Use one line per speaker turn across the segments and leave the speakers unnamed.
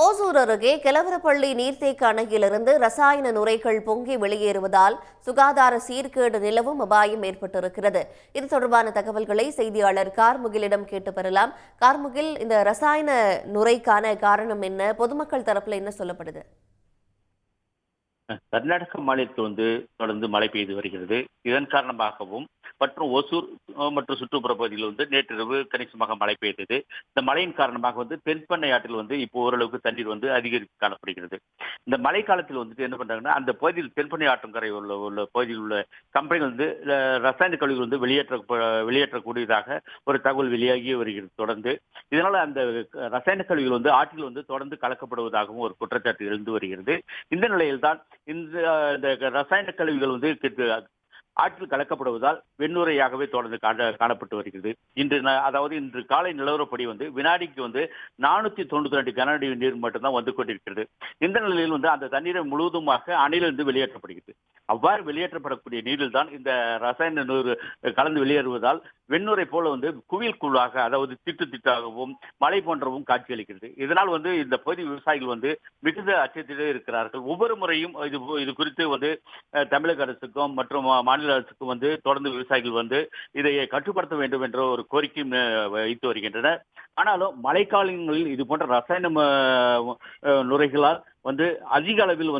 ஓசூர் அருகே கெலவரப்பள்ளி நீர்த்தேக்க அணையிலிருந்து ரசாயன நுரைகள் பொங்கி வெளியேறுவதால் சுகாதார சீர்கேடு நிலவும் அபாயம் ஏற்பட்டிருக்கிறது. இது தொடர்பான தகவல்களை செய்தியாளர் கார்முகிலிடம் கேட்டு பெறலாம். கார்முகில், இந்த ரசாயன நுரைக்கான காரணம் என்ன? பொதுமக்கள் தரப்புல என்ன சொல்லப்படுது?
கர்நாடக மாநிலத்தில் தொடர்ந்து மழை பெய்து வருகிறது. இதன் காரணமாகவும் மற்றும் ஒசூர் மற்றும் சுற்றுப்புற பகுதியில் நேற்றிரவு கணிசமாக மழை பெய்தது. இந்த மழையின் காரணமாக தென்பெண்ணை ஆற்றில் இப்போ ஓரளவுக்கு தண்ணீர் அதிகரித்து காணப்படுகிறது. இந்த மழை காலத்தில் என்ன பண்றாங்கன்னா, அந்த பகுதியில் தென்பெண்ணை ஆற்றங்கரை உள்ள பகுதியில் உள்ள கம்பெனிகள் ரசாயன கழிவுகள் வெளியேற்றக்கூடியதாக ஒரு தகவல் வெளியாகி வருகிறது தொடர்ந்து. இதனால அந்த ரசாயன கழிவுகள் ஆற்றில் தொடர்ந்து கலக்கப்படுவதாகவும் ஒரு குற்றச்சாட்டு எழுந்து வருகிறது. இந்த நிலையில்தான் இந்த ரசாயன கழிவுகள் ஆற்றில் கலக்கப்படுவதால் வெண்ணுரையாகவே தொடர்ந்து காணப்பட்டு வருகிறது. இன்று காலை நிலவரப்படி வினாடிக்கு 492 கன அடி நீர் மட்டும்தான் வந்து கொண்டிருக்கிறது. இந்த நிலையில் அந்த தண்ணீரை முழுவதுமாக அணையிலிருந்து வெளியேற்றப்படுகிறது. அவ்வாறு வெளியேற்றப்படக்கூடிய நீரில் தான் இந்த ரசாயன நீர் கலந்து வெளியேறுவதால் வெண்ணுரை போல குவியல் குழுவாக, அதாவது திட்டு திட்டாகவும் மழை போன்றவும் காட்சியளிக்கிறது. இதனால் இந்த பகுதி விவசாயிகள் மிகுந்த அச்சத்திலே இருக்கிறார்கள். ஒவ்வொரு முறையும் இது குறித்து தமிழக அரசுக்கும் மற்றும் மாநில அரசுக்கும் தொடர்ந்து விவசாயிகள் இதை கட்டுப்படுத்த வேண்டும் என்ற ஒரு கோரிக்கையும் வைத்து வருகின்றனர். ஆனாலும் மழைக்காலங்களில் இது போன்ற ரசாயன நுரைகளால் அதிக அளவில்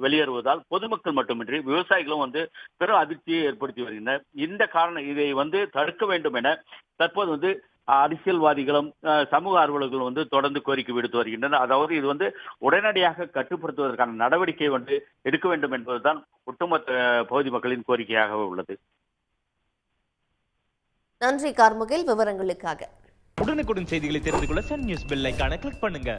வெளியேறுவதால் பொதுமக்கள் மட்டுமின்றி விவசாயிகளும் பெரும் அதிர்ச்சியை ஏற்படுத்தி வருகின்றனர். இதை தடுக்க வேண்டும் என தற்போது அரசியல்வாதிகளும் சமூக ஆர்வலர்களும் தொடர்ந்து கோரிக்கை விடுத்து வருகின்றனர். அதாவது இது உடனடியாக கட்டுப்படுத்துவதற்கான நடவடிக்கை எடுக்க வேண்டும் என்பதுதான் ஒட்டுமொத்த பகுதி மக்களின் கோரிக்கையாக உள்ளது.
நன்றி கார்முகில், விவரங்களுக்காக.
உடனுக்குடன் செய்திகளை தெரிந்து கொள்ள சன் நியூஸ் பெல் ஐகானை கிளிக் பண்ணுங்க.